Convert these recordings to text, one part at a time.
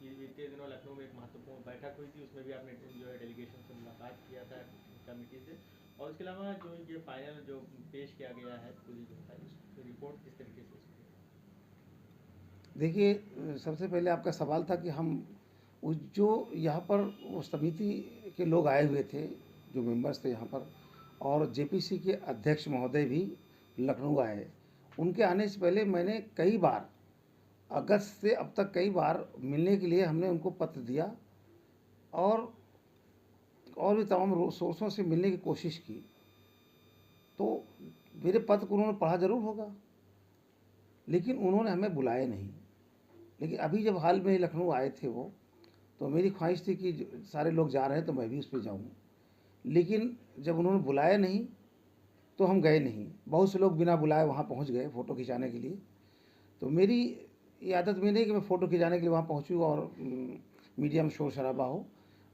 ये बीते दिनों लखनऊ में एक महत्वपूर्ण बैठक हुई थी, उसमें भी आपने जो है डेलीगेशन से मुलाकात किया था कमेटी से, और उसके अलावा जो ये फाइनल जो पेश किया गया है पूरी जो है उस रिपोर्ट किस तरीके से उसकी देखिए, सबसे पहले आपका सवाल था कि हम उस जो यहाँ पर वो समिति के लोग आए हुए थे, जो मेंबर्स थे यहाँ पर, और जेपीसी के अध्यक्ष महोदय भी लखनऊ आए। उनके आने से पहले मैंने कई बार अगस्त से अब तक कई बार मिलने के लिए हमने उनको पत्र दिया, और भी तमाम सोर्सों से मिलने की कोशिश की। तो मेरे पत्र को उन्होंने पढ़ा ज़रूर होगा, लेकिन उन्होंने हमें बुलाया नहीं। लेकिन अभी जब हाल में लखनऊ आए थे वो, तो मेरी ख्वाहिश थी कि सारे लोग जा रहे हैं तो मैं भी उस पर जाऊँ, लेकिन जब उन्होंने बुलाया नहीं तो हम गए नहीं। बहुत से लोग बिना बुलाए वहाँ पहुँच गए फ़ोटो खिंचाने के लिए। तो मेरी ये आदत में नहीं कि मैं फ़ोटो खिंचाने के लिए वहाँ पहुँचूँ और मीडिया में शोर शराबा हो।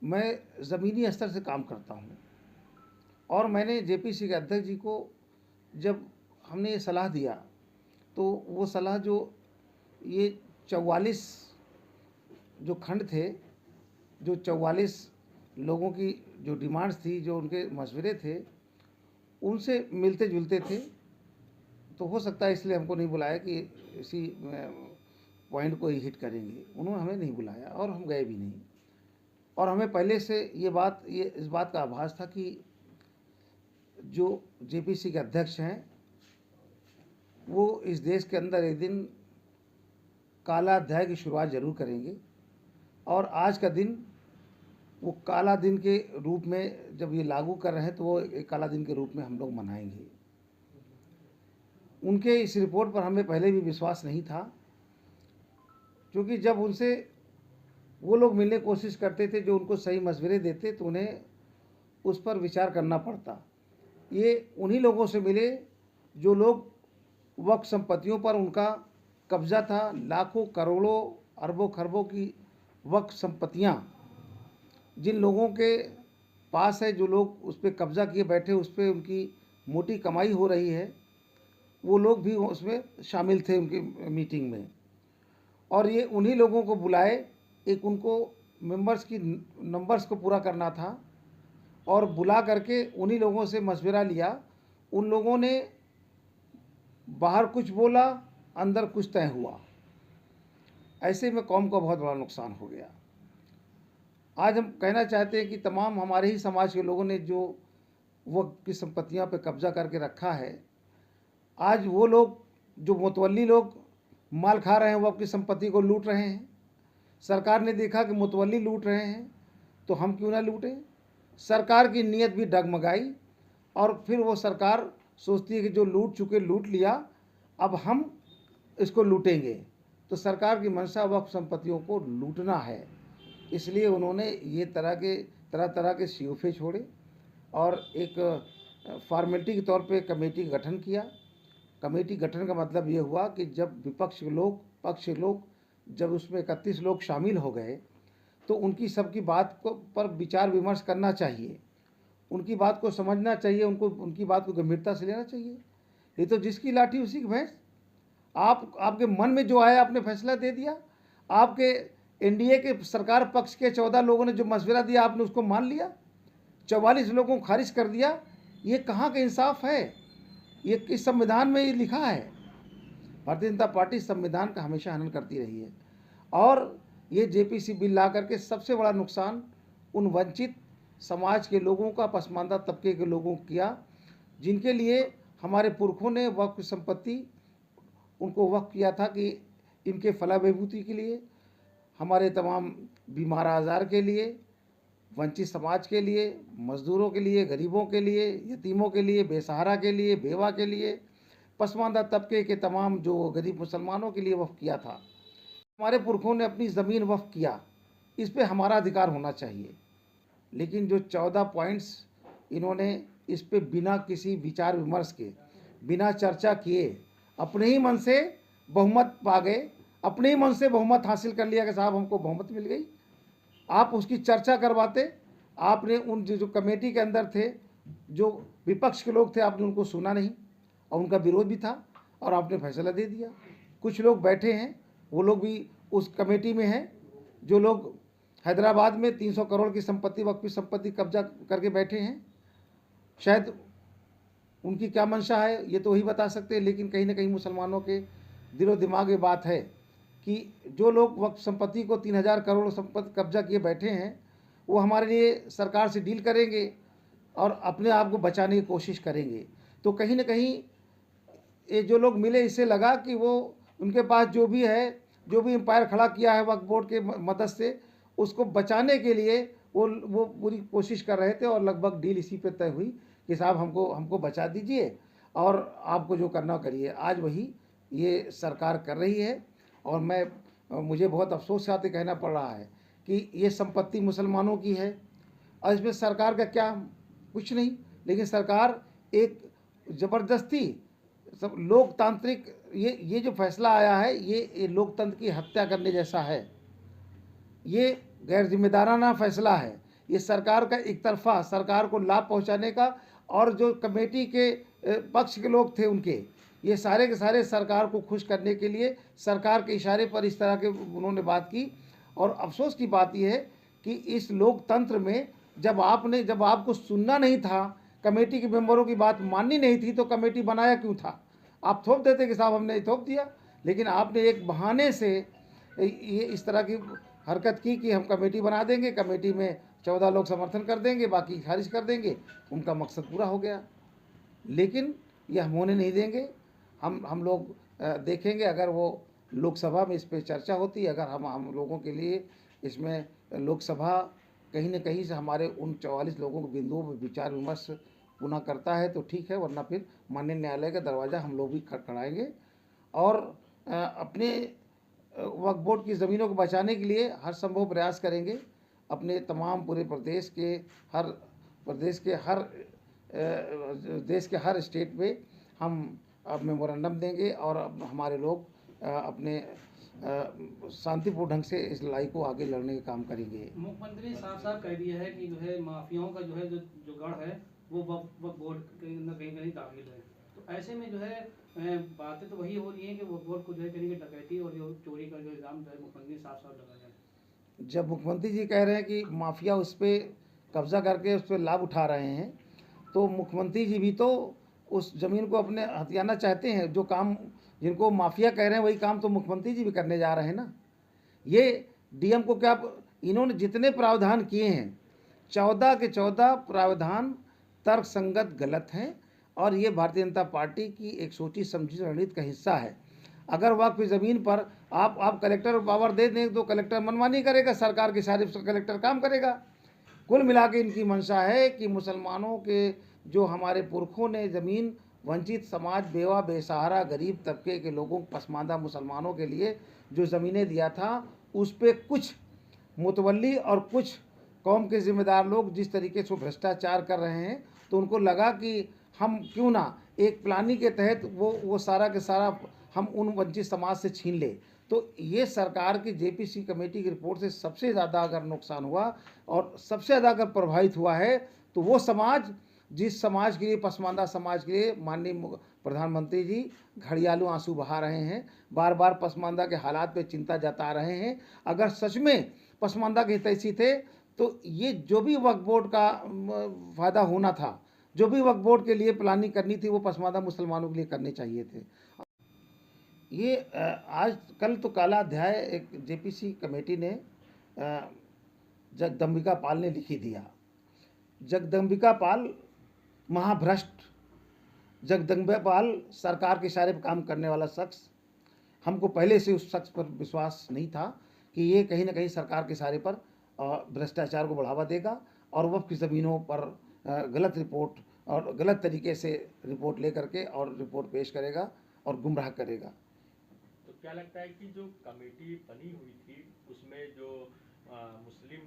मैं ज़मीनी स्तर से काम करता हूँ, और मैंने जेपीसी के अध्यक्ष जी को जब हमने ये सलाह दिया, तो वो सलाह जो ये 44 जो खंड थे, जो 44 लोगों की जो डिमांड्स थी, जो उनके मशवरे थे, उनसे मिलते जुलते थे। तो हो सकता है इसलिए हमको नहीं बुलाया कि इसी पॉइंट को ही हिट करेंगे। उन्होंने हमें नहीं बुलाया और हम गए भी नहीं। और हमें पहले से ये इस बात का आभास था कि जो जेपीसी के अध्यक्ष हैं वो इस देश के अंदर एक दिन काला अध्याय की शुरुआत ज़रूर करेंगे, और आज का दिन वो काला दिन के रूप में जब ये लागू कर रहे हैं तो वो एक काला दिन के रूप में हम लोग मनाएंगे। उनके इस रिपोर्ट पर हमें पहले भी विश्वास नहीं था, क्योंकि जब उनसे वो लोग मिलने की कोशिश करते थे जो उनको सही मशवरे देते, तो उन्हें उस पर विचार करना पड़ता। ये उन्हीं लोगों से मिले जो लोग वक्फ संपत्तियों पर उनका कब्जा था। लाखों करोड़ों अरबों खरबों की वक्फ संपत्तियाँ जिन लोगों के पास है, जो लोग उस पर कब्जा किए बैठे, उस पर उनकी मोटी कमाई हो रही है, वो लोग भी उसमें शामिल थे उनकी मीटिंग में। और ये उन्हीं लोगों को बुलाए, एक उनको मेंबर्स की नंबर्स को पूरा करना था, और बुला करके उन्हीं लोगों से मशवरा लिया। उन लोगों ने बाहर कुछ बोला, अंदर कुछ तय हुआ। ऐसे में कौम को बहुत बड़ा नुकसान हो गया। आज हम कहना चाहते हैं कि तमाम हमारे ही समाज के लोगों ने जो वक्फ की संपत्तियां पे कब्जा करके रखा है, आज वो लोग जो मुतवल्ली लोग माल खा रहे हैं, वक्फ की संपत्ति को लूट रहे हैं। सरकार ने देखा कि मुतवल्ली लूट रहे हैं तो हम क्यों ना लूटें। सरकार की नीयत भी डगमगाई, और फिर वो सरकार सोचती है कि जो लूट चुके लूट लिया, अब हम इसको लूटेंगे। तो सरकार की मंशा वक्फ संपत्तियों को लूटना है, इसलिए उन्होंने ये तरह तरह के सियोफे छोड़े, और एक फॉर्मेलिटी के तौर पे कमेटी का गठन किया। कमेटी गठन का मतलब ये हुआ कि जब विपक्ष के लोग, पक्ष के लोग, जब उसमें 31 लोग शामिल हो गए, तो उनकी सबकी बात को पर विचार विमर्श करना चाहिए, उनकी बात को समझना चाहिए, उनको उनकी बात को गंभीरता से लेना चाहिए। ये तो जिसकी लाठी उसी की भैंस। आपके मन में जो आया आपने फैसला दे दिया। आपके एनडीए के सरकार पक्ष के 14 लोगों ने जो मशवरा दिया आपने उसको मान लिया, 44 लोगों को खारिज कर दिया। ये कहाँ का इंसाफ है? ये किस संविधान में ये लिखा है? भारतीय जनता पार्टी संविधान का हमेशा हनन करती रही है, और ये जेपीसी बिल ला करके सबसे बड़ा नुकसान उन वंचित समाज के लोगों का, पसमानदा तबके के लोगों को किया, जिनके लिए हमारे पुरखों ने वक्फ संपत्ति उनको वक्फ किया था कि इनके फलाह बहबूदी के लिए, हमारे तमाम बीमार आजार के लिए, वंचित समाज के लिए, मजदूरों के लिए, गरीबों के लिए, यतीमों के लिए, बेसहारा के लिए, बेवा के लिए, पसमानदा तबके के तमाम जो गरीब मुसलमानों के लिए वक्फ किया था। हमारे पुरखों ने अपनी ज़मीन वक्फ किया, इस पे हमारा अधिकार होना चाहिए। लेकिन जो 14 पॉइंट्स इन्होंने इस पे बिना किसी विचार विमर्श के, बिना चर्चा किए, अपने ही मन से बहुमत पा गए, अपने ही मन से बहुमत हासिल कर लिया कि साहब हमको बहुमत मिल गई। आप उसकी चर्चा करवाते, आपने उन जो कमेटी के अंदर थे, जो विपक्ष के लोग थे, आपने उनको सुना नहीं, और उनका विरोध भी था, और आपने फैसला दे दिया। कुछ लोग बैठे हैं, वो लोग भी उस कमेटी में हैं, जो लोग हैदराबाद में 300 करोड़ की संपत्ति, वक्फी संपत्ति कब्जा करके बैठे हैं, शायद उनकी क्या मंशा है ये तो वही बता सकते हैं। लेकिन कहीं ना कहीं मुसलमानों के दिलो दिमाग में बात है कि जो लोग वक्फ संपत्ति को 3000 करोड़ संपत्ति कब्जा किए बैठे हैं, वो हमारे लिए सरकार से डील करेंगे और अपने आप को बचाने की कोशिश करेंगे। तो कहीं ना कहीं ये जो लोग मिले, इससे लगा कि वो उनके पास जो भी है, जो भी एम्पायर खड़ा किया है वक्फ बोर्ड के मदद से, उसको बचाने के लिए वो पूरी कोशिश कर रहे थे। और लगभग डील इसी पे तय हुई कि साहब हमको बचा दीजिए और आपको जो करना करिए। आज वही ये सरकार कर रही है। और मुझे बहुत अफसोस के साथ कहना पड़ रहा है कि ये संपत्ति मुसलमानों की है और इसमें सरकार का क्या, कुछ नहीं। लेकिन सरकार एक ज़बरदस्ती सब लोकतांत्रिक, ये जो फैसला आया है ये लोकतंत्र की हत्या करने जैसा है। ये गैर जिम्मेदाराना फैसला है। ये सरकार का एक तरफा, सरकार को लाभ पहुंचाने का, और जो कमेटी के पक्ष के लोग थे उनके, ये सारे के सारे सरकार को खुश करने के लिए सरकार के इशारे पर इस तरह के उन्होंने बात की। और अफसोस की बात यह है कि इस लोकतंत्र में जब आपको सुनना नहीं था, कमेटी के मेंबरों की बात माननी नहीं थी, तो कमेटी बनाया क्यों था? आप थोप देते कि साहब हमने थोप दिया। लेकिन आपने एक बहाने से ये इस तरह की हरकत की कि हम कमेटी बना देंगे, कमेटी में 14 लोग समर्थन कर देंगे, बाकी खारिज कर देंगे। उनका मकसद पूरा हो गया। लेकिन यह हम होने नहीं देंगे। हम लोग देखेंगे, अगर वो लोकसभा में इस पर चर्चा होती, अगर हम लोगों के लिए इसमें लोकसभा कहीं न कहीं से हमारे उन 44 लोगों के बिंदुओं पर विचार विमर्श पुनः करता है तो ठीक है, वरना फिर माननीय न्यायालय का दरवाज़ा हम लोग भी खटखटाएंगे और अपने वक्फ बोर्ड की ज़मीनों को बचाने के लिए हर संभव प्रयास करेंगे। अपने तमाम पूरे प्रदेश के हर स्टेट में हम मेमोरेंडम देंगे और हमारे लोग अपने शांतिपूर्ण ढंग से इस लड़ाई को आगे लड़ने का काम करेंगे। मुख्यमंत्री साफ साफ कह दिया है कि जो है माफियाओं का जो है जो गढ़ है वो वक्फ बोर्ड के अंदर कहीं कहीं दाखिल है। तो ऐसे में जो है बातें तो वही हो रही हैं कि वक्फ बोर्ड को जो है कहीं डकैती और जो चोरी का जो इल्ज़ाम जो है मुख्यमंत्री साफ साफ लगा जाए। जब मुख्यमंत्री जी कह रहे हैं कि माफिया उस पर कब्जा करके उस पर लाभ उठा रहे हैं, तो मुख्यमंत्री जी भी तो उस ज़मीन को अपने हथियाना चाहते हैं। जो काम जिनको माफिया कह रहे हैं वही काम तो मुख्यमंत्री जी भी करने जा रहे हैं ना। ये डीएम को क्या, इन्होंने जितने प्रावधान किए हैं 14 के 14 प्रावधान तर्क संगत गलत हैं और ये भारतीय जनता पार्टी की एक सोची समझी रणनीति का हिस्सा है। अगर वक्फ ज़मीन पर आप कलेक्टर पावर दे दें तो कलेक्टर मनमानी करेगा, सरकार की सारी कलेक्टर काम करेगा। कुल मिला के इनकी मंशा है कि मुसलमानों के जो हमारे पुरखों ने ज़मीन, वंचित समाज, बेवा बेसहारा गरीब तबके के लोगों, पसमानदा मुसलमानों के लिए जो ज़मीनें दिया था, उस पर कुछ मुतवल्ली और कुछ कौम के ज़िम्मेदार लोग जिस तरीके से भ्रष्टाचार कर रहे हैं, तो उनको लगा कि हम क्यों ना एक प्लानिंग के तहत वो सारा के सारा हम उन वंचित समाज से छीन ले। तो ये सरकार की जेपीसी कमेटी की रिपोर्ट से सबसे ज़्यादा अगर नुकसान हुआ और सबसे ज़्यादा अगर प्रभावित हुआ है तो वो समाज, जिस समाज के लिए, पसमानदा समाज के लिए माननीय प्रधानमंत्री जी घड़ियालू आंसू बहा रहे हैं, बार बार पसमानदा के हालात पे चिंता जता रहे हैं। अगर सच में पसमानदा के हितैषी थे तो ये जो भी वक्फ बोर्ड का फ़ायदा होना था, जो भी वक्फ बोर्ड के लिए प्लानिंग करनी थी, वो पसमानदा मुसलमानों के लिए करने चाहिए थे। ये आज कल तो काला अध्याय एक जेपीसी कमेटी ने जगदम्बिका पाल ने लिखी दिया। जगदम्बिका पाल महाभ्रष्ट, जगदम्बिका पाल सरकार के इशारे पर काम करने वाला शख्स। हमको पहले से उस शख्स पर विश्वास नहीं था कि ये कहीं ना कहीं सरकार के इशारे पर भ्रष्टाचार को बढ़ावा देगा और वक्फ की ज़मीनों पर गलत रिपोर्ट और गलत तरीके से रिपोर्ट ले करके और रिपोर्ट पेश करेगा और गुमराह करेगा। तो क्या लगता है कि जो कमेटी बनी हुई थी उसमें जो मुस्लिम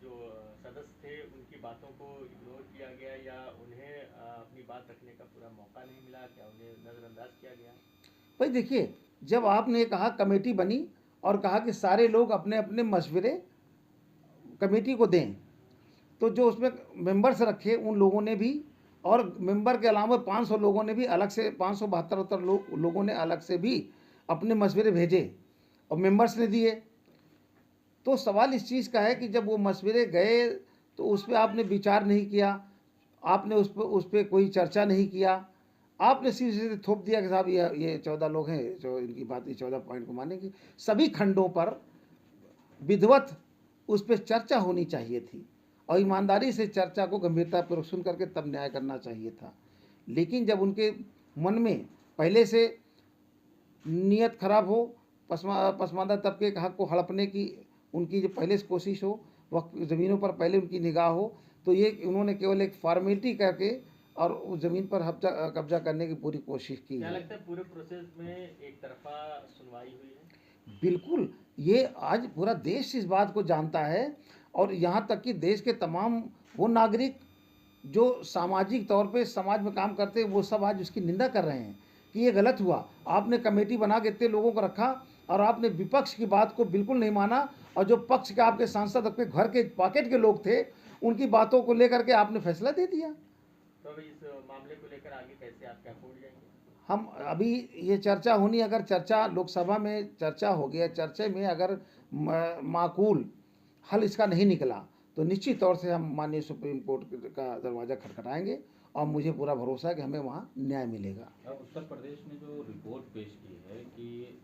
जो सदस्य थे उनकी बातों को इग्नोर किया गया या उन्हें अपनी बात रखने का पूरा मौका नहीं मिला? क्या उन्हें नज़रअंदाज किया गया? भाई देखिए, जब आपने कहा कमेटी बनी और कहा कि सारे लोग अपने अपने मशवरे कमेटी को दें, तो जो उसमें मेंबर्स रखे उन लोगों ने भी, और मेंबर के अलावा 500 लोगों ने भी अलग से, 572 लोगों ने अलग से भी अपने मशवरे भेजे और मेंबर्स ने दिए। तो सवाल इस चीज़ का है कि जब वो मशवरे गए तो उस पर आपने विचार नहीं किया, आपने उस पर कोई चर्चा नहीं किया, आपने सीधे सीधे थोप दिया कि साहब ये 14 लोग हैं जो इनकी बात, ये 14 पॉइंट को मानेंगे। सभी खंडों पर विधिवत उस पर चर्चा होनी चाहिए थी और ईमानदारी से चर्चा को गंभीरतापूर्वक सुन करके तब न्याय करना चाहिए था। लेकिन जब उनके मन में पहले से नीयत खराब हो, पसमानदा तबके के हक को हड़पने की उनकी जो पहले से कोशिश हो, वक्त ज़मीनों पर पहले उनकी निगाह हो, तो ये उन्होंने केवल एक फॉर्मेलिटी करके और उस ज़मीन पर कब्जा करने की पूरी कोशिश की क्या है। लगता है पूरे प्रोसेस में एक तरफा सुनवाई हुई है? बिल्कुल, ये आज पूरा देश इस बात को जानता है और यहाँ तक कि देश के तमाम वो नागरिक जो सामाजिक तौर पे समाज में काम करते हैं वो सब आज उसकी निंदा कर रहे हैं कि ये गलत हुआ। आपने कमेटी बना के इतने लोगों को रखा और आपने विपक्ष की बात को बिल्कुल नहीं माना, और जो पक्ष के आपके सांसद, आपके घर के पॉकेट के लोग थे, उनकी बातों को लेकर के आपने फैसला दे दिया। तो अभी इस मामले को लेकर आगे कैसे आप क्या खोल जाएंगे? हम अभी ये चर्चा होनी, अगर चर्चा लोकसभा में चर्चा हो गया, चर्चा में अगर माकूल हल इसका नहीं निकला तो निश्चित तौर से हम माननीय सुप्रीम कोर्ट का दरवाज़ा खटखटाएंगे और मुझे पूरा भरोसा है कि हमें वहाँ न्याय मिलेगा। उत्तर प्रदेश ने जो रिपोर्ट पेश की है कि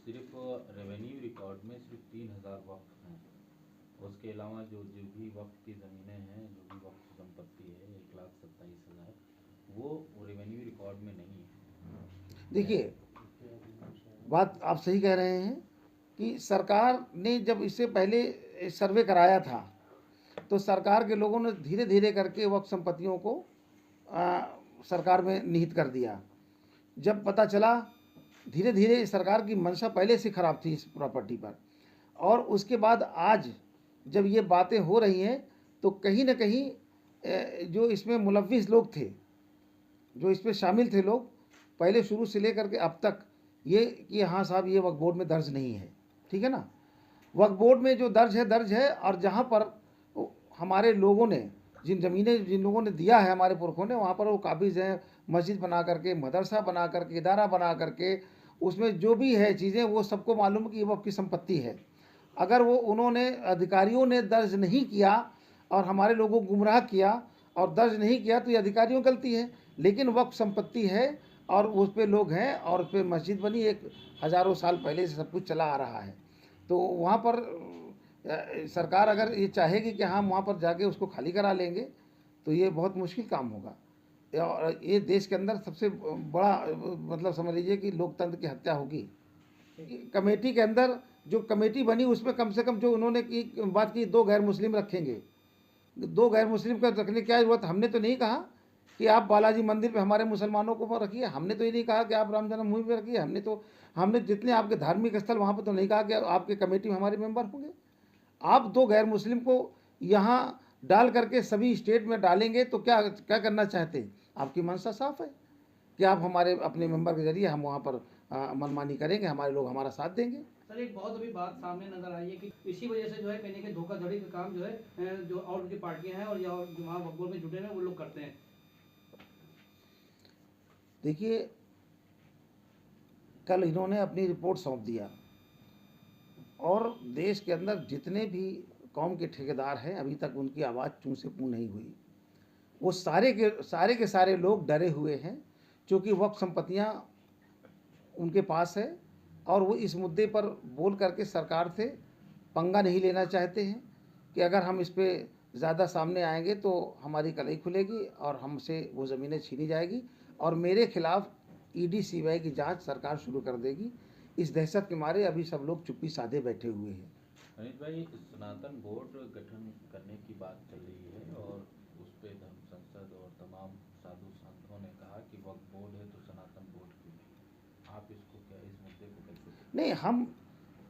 सिर्फ रेवेन्यू रिकॉर्ड में सिर्फ 3000 वक्फ हैं, उसके अलावा जो भी वक्फ की ज़मीनें हैं, जो भी वक्फ संपत्ति है 1,27,000, वो रेवेन्यू रिकॉर्ड में नहीं है। देखिए, बात आप सही कह रहे हैं कि सरकार ने जब इससे पहले सर्वे कराया था तो सरकार के लोगों ने धीरे धीरे करके वक्फ संपत्तियों को सरकार में निहित कर दिया। जब पता चला, धीरे धीरे सरकार की मंशा पहले से खराब थी इस प्रॉपर्टी पर, और उसके बाद आज जब ये बातें हो रही हैं तो कहीं ना कहीं जो इसमें मुलव्विस लोग थे, जो इसमें शामिल थे लोग, पहले शुरू से लेकर के अब तक ये कि हाँ साहब ये वक्फ बोर्ड में दर्ज नहीं है, ठीक है ना। वक्फ बोर्ड में जो दर्ज है, और जहाँ पर हमारे लोगों ने जिन लोगों ने दिया है, हमारे पुरखों ने, वहाँ पर वो काबिज हैं, मस्जिद बना करके, मदरसा बना करके, इदारा बना करके, उसमें जो भी है चीज़ें वो सबको मालूम कि ये वक्फ की संपत्ति है। अगर वो उन्होंने अधिकारियों ने दर्ज नहीं किया और हमारे लोगों को गुमराह किया और दर्ज नहीं किया तो ये अधिकारियों की गलती है, लेकिन वक्फ संपत्ति है और उस पर लोग हैं और उस पर मस्जिद बनी, एक हज़ारों साल पहले से सब कुछ चला आ रहा है। तो वहाँ पर सरकार अगर ये चाहेगी कि हाँ वहाँ पर जाके उसको खाली करा लेंगे तो ये बहुत मुश्किल काम होगा और ये देश के अंदर सबसे बड़ा मतलब समझ लीजिए कि लोकतंत्र की हत्या होगी। कमेटी के अंदर जो कमेटी बनी उसमें कम से कम जो उन्होंने बात की 2 गैर मुस्लिम रखेंगे, 2 गैर मुस्लिम का रखने की क्या जरूरत। हमने तो नहीं कहा कि आप बालाजी मंदिर पे हमारे मुसलमानों को रखिए, हमने तो ये नहीं कहा कि आप राम जन्मभूमि पे रखिए, हमने जितने आपके धार्मिक स्थल वहाँ पर तो नहीं कहा कि आपके कमेटी में हमारे मेंबर होंगे। आप 2 गैर मुस्लिम को यहाँ डाल करके सभी स्टेट में डालेंगे तो क्या क्या करना चाहते हैं। आपकी मंशा साफ है कि आप हमारे अपने मेंबर के जरिए हम वहाँ पर मनमानी करेंगे, हमारे लोग हमारा साथ देंगे। सर एक बहुत अभी बात सामने नजर आई है कि इसी वजह से जो है कहीं के धोखाधड़ी का काम जो है जो और की पार्टियां हैं और या वहाँ वक्फ बोर्ड में जुटे हैं वो लोग करते हैं। देखिए, कल इन्होंने अपनी रिपोर्ट सौंप दिया और देश के अंदर जितने भी कौम के ठेकेदार हैं अभी तक उनकी आवाज़ चूं से पूं नहीं हुई। वो सारे के सारे लोग डरे हुए हैं क्योंकि वक्फ संपत्तियां उनके पास है और वो इस मुद्दे पर बोल करके सरकार से पंगा नहीं लेना चाहते हैं कि अगर हम इस पर ज़्यादा सामने आएंगे तो हमारी कलाई खुलेगी और हमसे वो ज़मीनें छीनी जाएगी और मेरे खिलाफ ईडी सीबीआई की जांच सरकार शुरू कर देगी। इस दहशत के मारे अभी सब लोग चुप्पी साधे बैठे हुए हैं। अनिल भाई, सनातन बोर्ड गठन करने की बात चल रही है और उस पर धर्म संसद और तमाम साधु संतों ने कहा कि वक्फ बोर्ड है तो सनातन बोर्ड क्यों नहीं। आप इसको क्या, इस मुद्दे को कैसे? नहीं, हम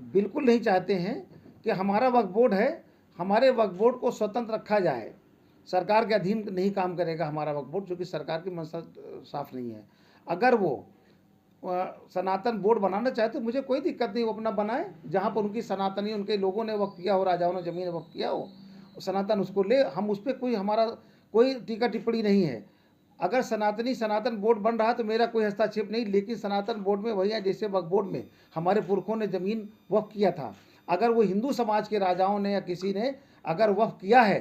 बिल्कुल नहीं चाहते हैं कि हमारा वक्फ बोर्ड है, हमारे वक्फ बोर्ड को स्वतंत्र रखा जाए। सरकार के अधीन नहीं काम करेगा हमारा वक्फ बोर्ड, क्योंकि सरकार की मंशा साफ नहीं है। अगर वो सनातन बोर्ड बनाना चाहे तो मुझे कोई दिक्कत नहीं, वो अपना बनाए, जहाँ पर उनकी सनातनी उनके लोगों ने वक्फ किया हो, राजाओं ने ज़मीन वक्फ किया हो, सनातन उसको ले, हम उस पर कोई हमारा कोई टीका टिप्पणी नहीं है। अगर सनातन बोर्ड बन रहा तो मेरा कोई हस्तक्षेप नहीं, लेकिन सनातन बोर्ड में वही है जैसे वक्फ बोर्ड में हमारे पुरखों ने ज़मीन वक्फ किया था। अगर वो हिंदू समाज के राजाओं ने या किसी ने अगर वक्फ किया है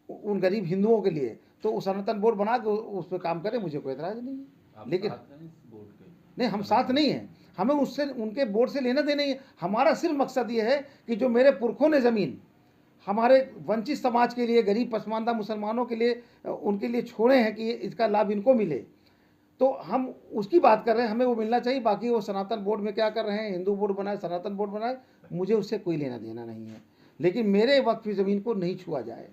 उन गरीब हिंदुओं के लिए, तो वो सनातन बोर्ड बना के उस पर काम करे, मुझे कोई एतराज़ नहीं है। आप लेकिन साथ हैं इस बोर्ड के? नहीं, हम साथ नहीं हैं, हमें उससे उनके बोर्ड से लेना देना ही है। हमारा सिर्फ मकसद ये है कि जो मेरे पुरखों ने ज़मीन हमारे वंचित समाज के लिए, गरीब पसमानदा मुसलमानों के लिए, उनके लिए छोड़े हैं कि इसका लाभ इनको मिले, तो हम उसकी बात कर रहे हैं, हमें वो मिलना चाहिए। बाकी वो सनातन बोर्ड में क्या कर रहे हैं, हिंदू बोर्ड बनाए, सनातन बोर्ड बनाए, मुझे उससे कोई लेना देना नहीं है। लेकिन मेरे वक्फ की ज़मीन को नहीं छुआ जाए।